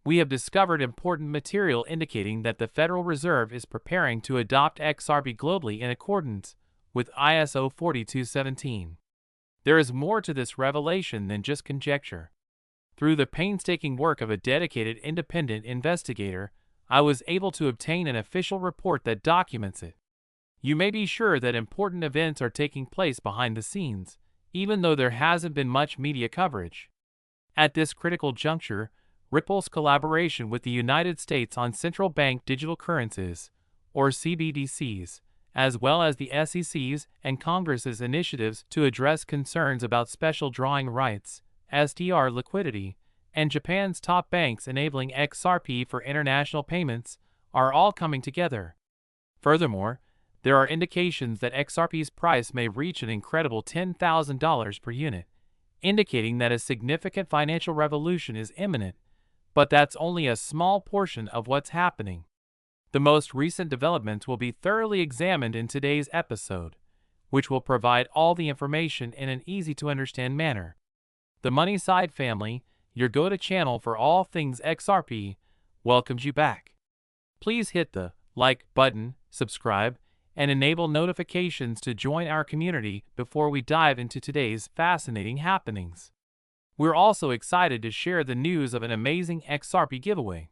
we have discovered important material indicating that the Federal Reserve is preparing to adopt XRP globally in accordance with ISO 4217. There is more to this revelation than just conjecture. Through the painstaking work of a dedicated independent investigator, I was able to obtain an official report that documents it. You may be sure that important events are taking place behind the scenes, even though there hasn't been much media coverage. At this critical juncture, Ripple's collaboration with the United States on central bank digital currencies, or CBDCs, as well as the SEC's and Congress's initiatives to address concerns about special drawing rights, SDR liquidity, and Japan's top banks enabling XRP for international payments, are all coming together. Furthermore, there are indications that XRP's price may reach an incredible $10,000 per unit, indicating that a significant financial revolution is imminent, but that's only a small portion of what's happening. The most recent developments will be thoroughly examined in today's episode, which will provide all the information in an easy-to-understand manner. The Moneyside family, your go-to channel for all things XRP, welcomes you back. Please hit the like button, subscribe, and enable notifications to join our community before we dive into today's fascinating happenings. We're also excited to share the news of an amazing XRP giveaway.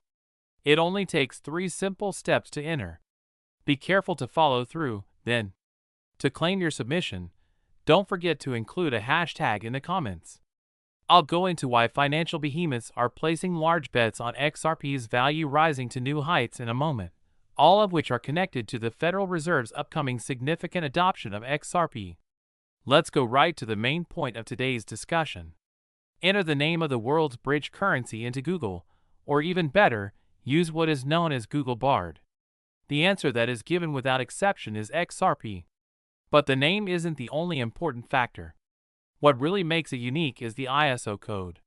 It only takes 3 simple steps to enter. Be careful to follow through, then. To claim your submission, don't forget to include a hashtag in the comments. I'll go into why financial behemoths are placing large bets on XRP's value rising to new heights in a moment, all of which are connected to the Federal Reserve's upcoming significant adoption of XRP. Let's go right to the main point of today's discussion. Enter the name of the world's bridge currency into Google, or even better, use what is known as Google Bard. The answer that is given without exception is XRP. But the name isn't the only important factor. What really makes it unique is the ISO code.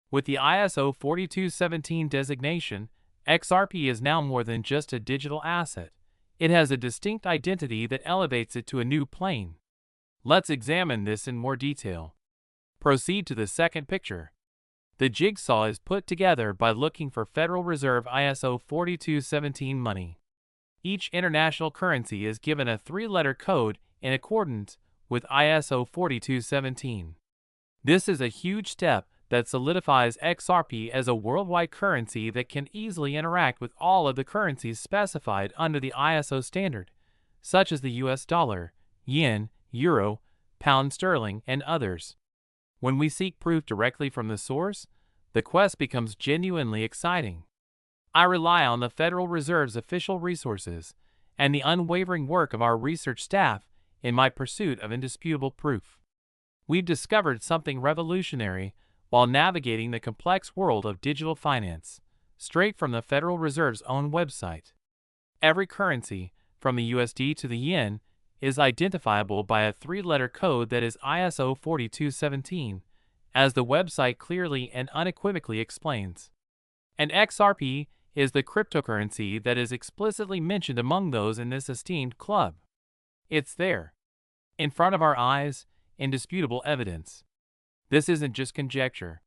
With the ISO 4217 designation, XRP is now more than just a digital asset. It has a distinct identity that elevates it to a new plane. Let's examine this in more detail. Proceed to the second picture. The jigsaw is put together by looking for Federal Reserve ISO 4217 money. Each international currency is given a 3-letter code in accordance with ISO 4217. This is a huge step that solidifies XRP as a worldwide currency that can easily interact with all of the currencies specified under the ISO standard, such as the US dollar, yen, euro, pound sterling, and others. When we seek proof directly from the source, the quest becomes genuinely exciting. I rely on the Federal Reserve's official resources and the unwavering work of our research staff in my pursuit of indisputable proof. We've discovered something revolutionary while navigating the complex world of digital finance, straight from the Federal Reserve's own website. Every currency, from the USD to the yen, is identifiable by a 3-letter code that is ISO 4217, as the website clearly and unequivocally explains. And XRP is the cryptocurrency that is explicitly mentioned among those in this esteemed club. It's there, in front of our eyes, indisputable evidence. This isn't just conjecture.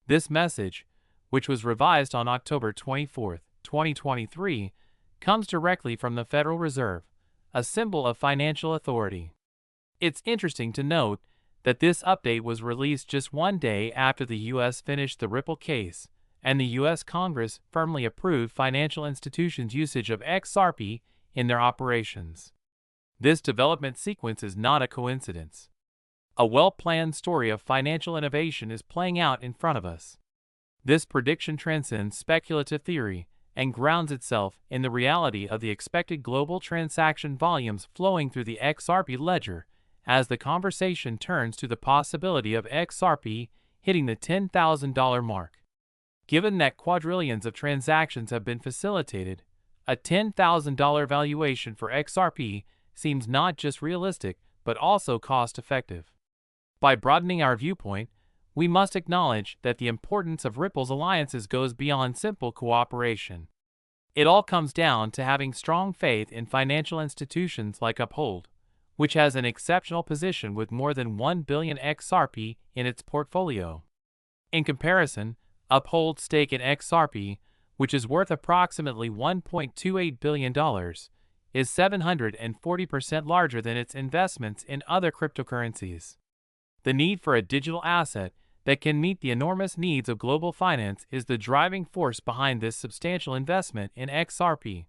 This message, which was revised on October 24, 2023, comes directly from the Federal Reserve, a symbol of financial authority. It's interesting to note that this update was released just 1 day after the U.S. finished the Ripple case, and the U.S. Congress firmly approved financial institutions' usage of XRP in their operations. This development sequence is not a coincidence. A well-planned story of financial innovation is playing out in front of us. This prediction transcends speculative theory and grounds itself in the reality of the expected global transaction volumes flowing through the XRP ledger as the conversation turns to the possibility of XRP hitting the $10,000 mark. Given that quadrillions of transactions have been facilitated, a $10,000 valuation for XRP seems not just realistic but also cost-effective. By broadening our viewpoint, we must acknowledge that the importance of Ripple's alliances goes beyond simple cooperation. It all comes down to having strong faith in financial institutions like Uphold, which has an exceptional position with more than 1 billion XRP in its portfolio. In comparison, Uphold's stake in XRP, which is worth approximately $1.28 billion, is 740% larger than its investments in other cryptocurrencies. The need for a digital asset that can meet the enormous needs of global finance is the driving force behind this substantial investment in XRP.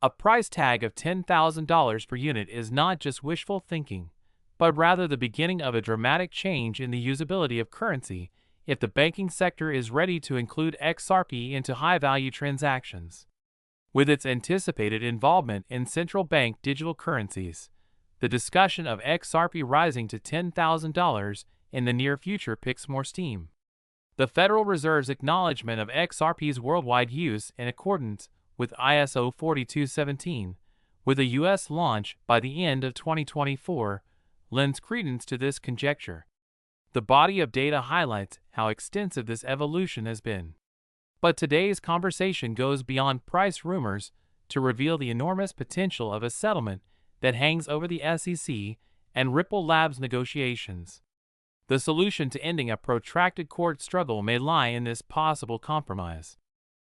A price tag of $10,000 per unit is not just wishful thinking, but rather the beginning of a dramatic change in the usability of currency if the banking sector is ready to include XRP into high-value transactions. With its anticipated involvement in central bank digital currencies, the discussion of XRP rising to $10,000 in the near future picks more steam. The Federal Reserve's acknowledgement of XRP's worldwide use in accordance with ISO 4217, with a U.S. launch by the end of 2024, lends credence to this conjecture. The body of data highlights how extensive this evolution has been. But today's conversation goes beyond price rumors to reveal the enormous potential of a settlement that hangs over the SEC and Ripple Labs negotiations. The solution to ending a protracted court struggle may lie in this possible compromise,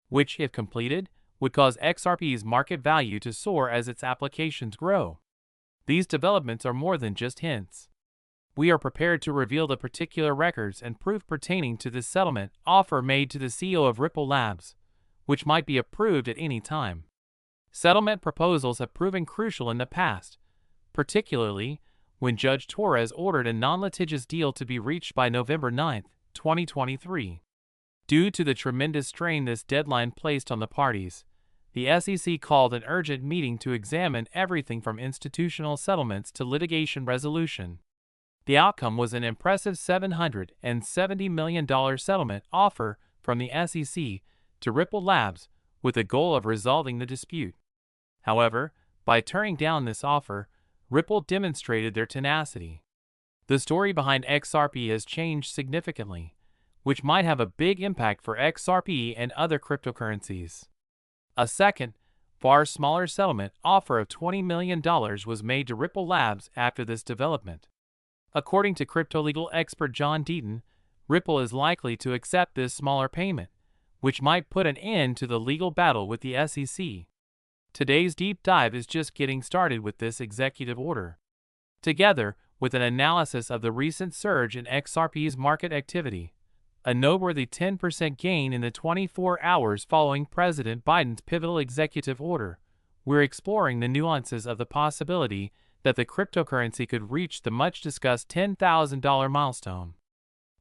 which, if completed, would cause XRP's market value to soar as its applications grow. These developments are more than just hints. We are prepared to reveal the particular records and proof pertaining to this settlement offer made to the CEO of Ripple Labs, which might be approved at any time. Settlement proposals have proven crucial in the past, particularly when Judge Torres ordered a non-litigious deal to be reached by November 9, 2023. Due to the tremendous strain this deadline placed on the parties, the SEC called an urgent meeting to examine everything from institutional settlements to litigation resolution. The outcome was an impressive $770 million settlement offer from the SEC to Ripple Labs with the goal of resolving the dispute. However, by turning down this offer, Ripple demonstrated their tenacity. The story behind XRP has changed significantly, which might have a big impact for XRP and other cryptocurrencies. A second, far smaller settlement offer of $20 million was made to Ripple Labs after this development. According to crypto-legal expert John Deaton, Ripple is likely to accept this smaller payment, which might put an end to the legal battle with the SEC. Today's deep dive is just getting started with this executive order. Together with an analysis of the recent surge in XRP's market activity, a noteworthy 10% gain in the 24 hours following President Biden's pivotal executive order, we're exploring the nuances of the possibility that the cryptocurrency could reach the much-discussed $10,000 milestone.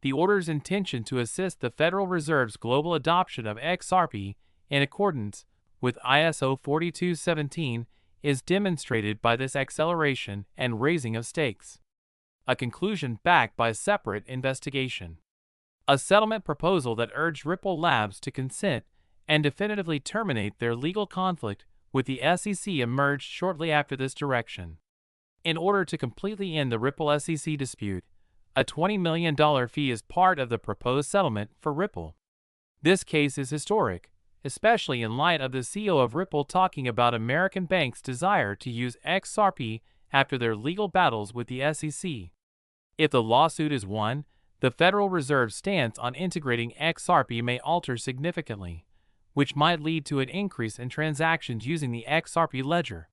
The order's intention to assist the Federal Reserve's global adoption of XRP in accordance with ISO 4217 is demonstrated by this acceleration and raising of stakes. A conclusion backed by a separate investigation. A settlement proposal that urged Ripple Labs to consent and definitively terminate their legal conflict with the SEC emerged shortly after this direction. In order to completely end the Ripple SEC dispute, a $20 million fee is part of the proposed settlement for Ripple. This case is historic, especially in light of the CEO of Ripple talking about American banks' desire to use XRP after their legal battles with the SEC. If the lawsuit is won, the Federal Reserve's stance on integrating XRP may alter significantly, which might lead to an increase in transactions using the XRP ledger.